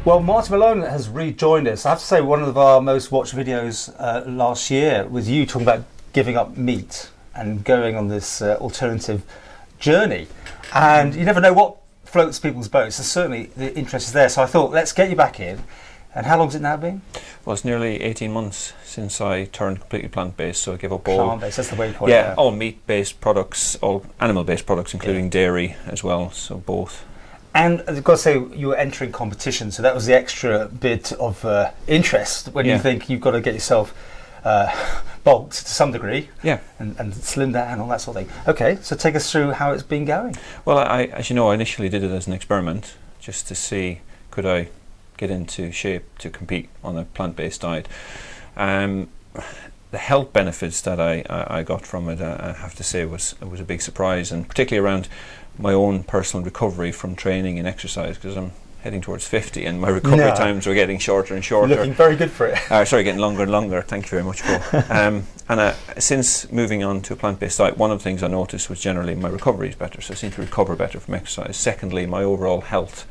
Well, Martin Malone has rejoined us. I have to say, one of our most watched videos last year was you talking about giving up meat and going on this alternative journey. And you never know what floats people's boats. So certainly the interest is there. So I thought, let's get you back in. And how long has it now been? Well, it's nearly 18 months since I turned completely plant-based, so I gave up plant-based, that's the way you call it. Yeah, all meat-based products, all animal-based products, including dairy as well, so both. And I've got to say, you were entering competition, so that was the extra bit of interest when you think you've got to get yourself bulked to some degree, and slim down and all that sort of thing. Okay, so take us through how it's been going. Well, as you know, I initially did it as an experiment, just to see could I get into shape to compete on a plant-based diet. The health benefits that I got from it, I have to say, was a big surprise, and particularly around my own personal recovery from training and exercise, because I'm heading towards 50 and my recovery times are getting shorter and shorter. Looking very good for it. Getting longer and longer. Thank you very much, Paul. And since moving on to a plant-based diet, one of the things I noticed was generally my recovery is better, so I seem to recover better from exercise. Secondly, my overall health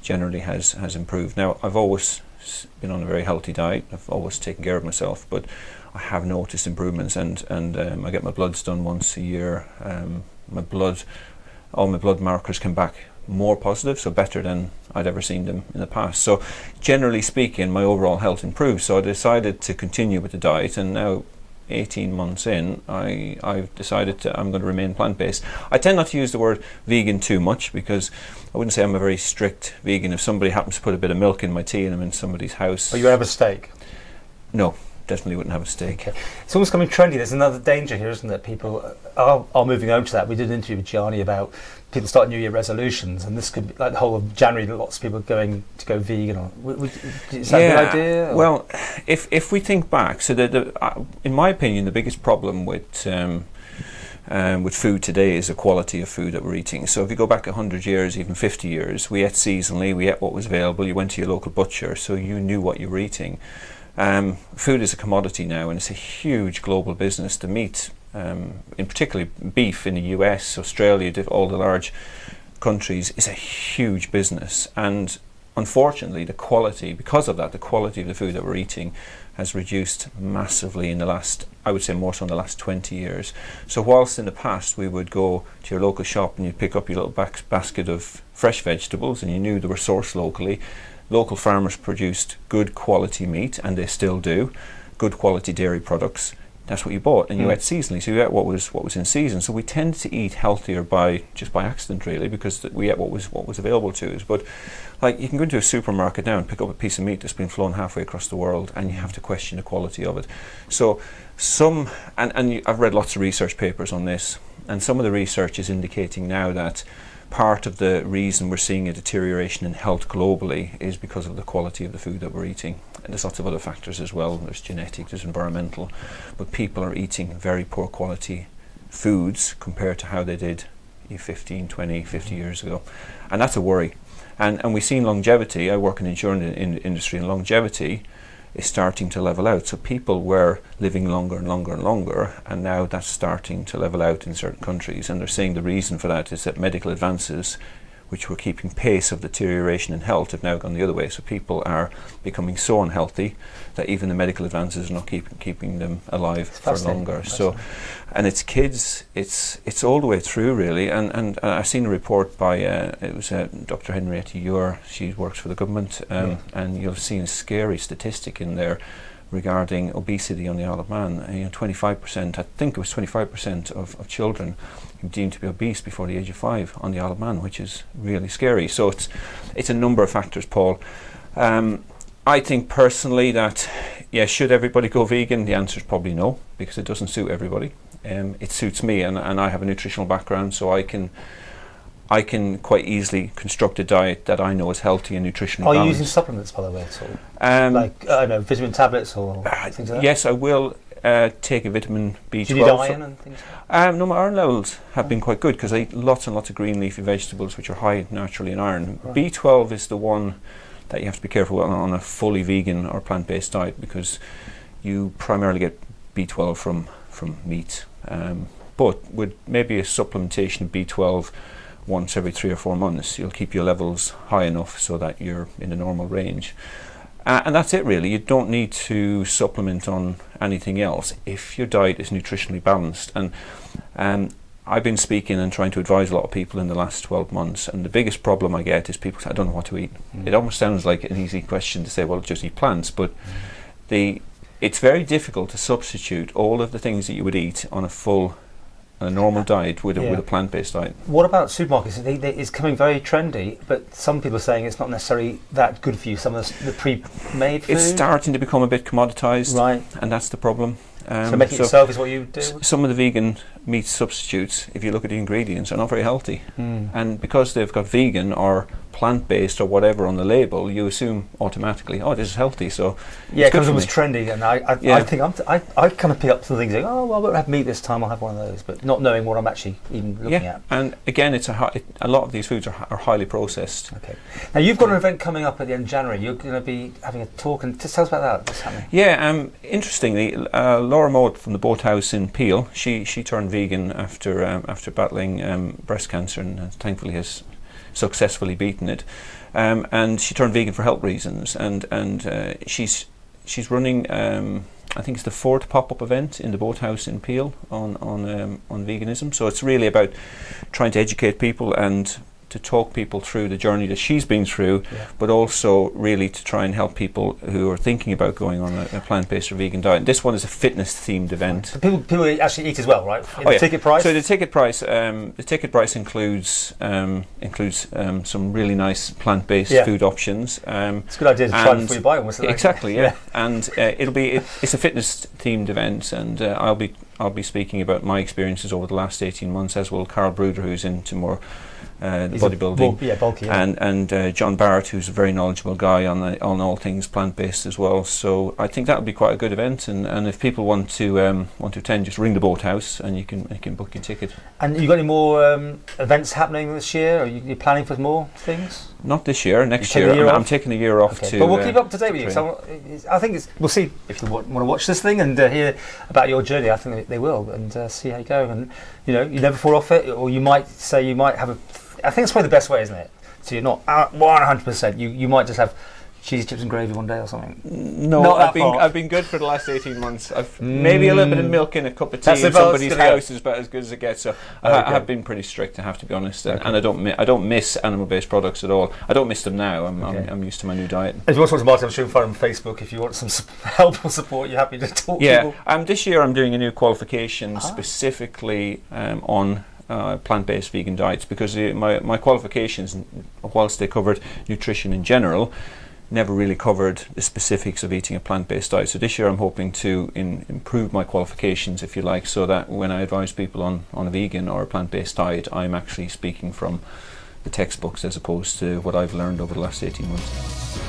generally has improved. Now, I've always been on a very healthy diet. I've always taken care of myself, but I have noticed improvements, and I get my bloods done once a year. All my blood markers come back more positive, so better than I'd ever seen them in the past. So generally speaking, my overall health improved. So I decided to continue with the diet, and now 18 months in, I've decided I'm going to remain plant-based. I tend not to use the word vegan too much, because I wouldn't say I'm a very strict vegan. If somebody happens to put a bit of milk in my tea and I'm in somebody's house... But you have a steak? No, definitely wouldn't have a steak. Okay. It's almost becoming trendy. There's another danger here, isn't it? People are moving over to that. We did an interview with Gianni about people starting New Year resolutions, and this could be like the whole of January, lots of people going to go vegan. Is that a good idea? Or? Well, if we think back, so in my opinion, the biggest problem with food today is the quality of food that we're eating. So if you go back 100 years, even 50 years, we ate seasonally, we ate what was available, you went to your local butcher, so you knew what you were eating. Food is a commodity now, and it's a huge global business. The meat, in particularly beef in the US, Australia, all the large countries, is a huge business. And unfortunately, because of that, the quality of the food that we're eating has reduced massively in the last, I would say more so in the last 20 years. So whilst in the past we would go to your local shop and you'd pick up your little basket of fresh vegetables and you knew they were sourced locally, local farmers produced good quality meat, and they still do, good quality dairy products. That's what you bought, and you ate seasonally, so you ate what was in season. So we tend to eat healthier just by accident, really, because we ate what was available to us. But like, you can go into a supermarket now and pick up a piece of meat that's been flown halfway across the world, and you have to question the quality of it. So I've read lots of research papers on this, and some of the research is indicating now that part of the reason we're seeing a deterioration in health globally is because of the quality of the food that we're eating. And there's lots of other factors as well. There's genetic, there's environmental, but people are eating very poor quality foods compared to how they did 15, 20, 50 years ago. And that's a worry. And we've seen longevity. I work in the insurance industry, and longevity is starting to level out. So people were living longer and longer and longer, and now that's starting to level out in certain countries. And they're saying the reason for that is that medical advances, which were keeping pace of deterioration in health, have now gone the other way. So people are becoming so unhealthy that even the medical advances are not keeping them alive for longer. So, and it's kids, it's all the way through, really. And I've seen a report by it was Dr. Henrietta Ure. She works for the government, and you'll see a scary statistic in there regarding obesity on the Isle of Man. 25%, I think it was 25% of children deemed to be obese before the age of 5 on the Isle of Man, which is really scary. So it's a number of factors, Paul. I think personally that, should everybody go vegan? The answer is probably no, because it doesn't suit everybody. It suits me, and I have a nutritional background, so I can quite easily construct a diet that I know is healthy and nutritionally balanced. Are you using supplements, by the way, at all? Like, I don't know, vitamin tablets or things like that? Yes, I will take a vitamin B12. Do you need iron and things like that? No, my iron levels have been quite good, because I eat lots and lots of green leafy vegetables, which are high naturally in iron. Right. B12 is the one that you have to be careful on a fully vegan or plant-based diet, because you primarily get B12 from meat. But with maybe a supplementation of B12 once every 3 or 4 months, you'll keep your levels high enough so that you're in the normal range. And that's it really. You don't need to supplement on anything else if your diet is nutritionally balanced. And I've been speaking and trying to advise a lot of people in the last 12 months, and the biggest problem I get is people say, I don't know what to eat. It almost sounds like an easy question to say, well, just eat plants, but it's very difficult to substitute all of the things that you would eat on a normal diet with a plant-based diet. What about supermarkets? It's coming very trendy, but some people are saying it's not necessarily that good for you, some of the pre-made food. It's starting to become a bit commoditized, right? And that's the problem. So making it yourself is what you do? Some of the vegan meat substitutes, if you look at the ingredients, are not very healthy. And because they've got vegan or plant-based or whatever on the label, you assume automatically, oh, this is healthy, so yeah, because it was trendy, and I think I kind of pick up some things like, oh, well, I won't have meat this time, I'll have one of those, but not knowing what I'm actually even looking at. And again, it's a lot of these foods are highly processed. Okay. Now you've got an event coming up at the end of January. You're going to be having a talk, and just tell us about that. What's happening? Yeah, interestingly, Laura Maud from the Boathouse in Peel, she turned vegan after battling breast cancer, and thankfully has successfully beaten it, and she turned vegan for health reasons, and she's running I think it's the 4th pop-up event in the Boathouse in Peel on veganism. So it's really about trying to educate people and to talk people through the journey that she's been through, but also really to try and help people who are thinking about going on a plant-based or vegan diet. This one is a fitness-themed event. So people actually eat as well, right? The ticket price. So the ticket price includes some really nice plant-based food options. It's a good idea to try before you buy one. Exactly, yeah. And it's a fitness-themed event, and I'll be speaking about my experiences over the last 18 months, as will Carl Bruder, who's into more bodybuilding, bulky, and John Barrett, who's a very knowledgeable guy on all things plant-based as well. So I think that would be quite a good event, and if people want to attend, just ring the Boathouse and you can book your ticket. And you got any more events happening this year? Are you planning for more things? Not this year. Next year, I'm taking a year off to. But we'll keep up to date with you. So I think we'll see if you want to watch this thing and hear about your journey. I think they will, and see how you go. And you never fall off it, or you might say you might have a. I think it's probably the best way, isn't it? So you're not 100%. You might just have cheese, chips and gravy one day or something. No, I've been good for the last 18 months. I've maybe a little bit of milk in a cup of tea in somebody's house is about as good as it gets. So I have been pretty strict, I have to be honest. And I don't miss animal-based products at all. I don't miss them now. I'm used to my new diet. If you want to talk to Martin, I'm sure you can find him on Facebook. If you want some help or support, you're happy to talk to people. This year I'm doing a new qualification specifically on plant-based vegan diets, because my qualifications, whilst they covered nutrition in general, never really covered the specifics of eating a plant-based diet. So this year I'm hoping to improve my qualifications, if you like, so that when I advise people on a vegan or a plant-based diet, I'm actually speaking from the textbooks as opposed to what I've learned over the last 18 months.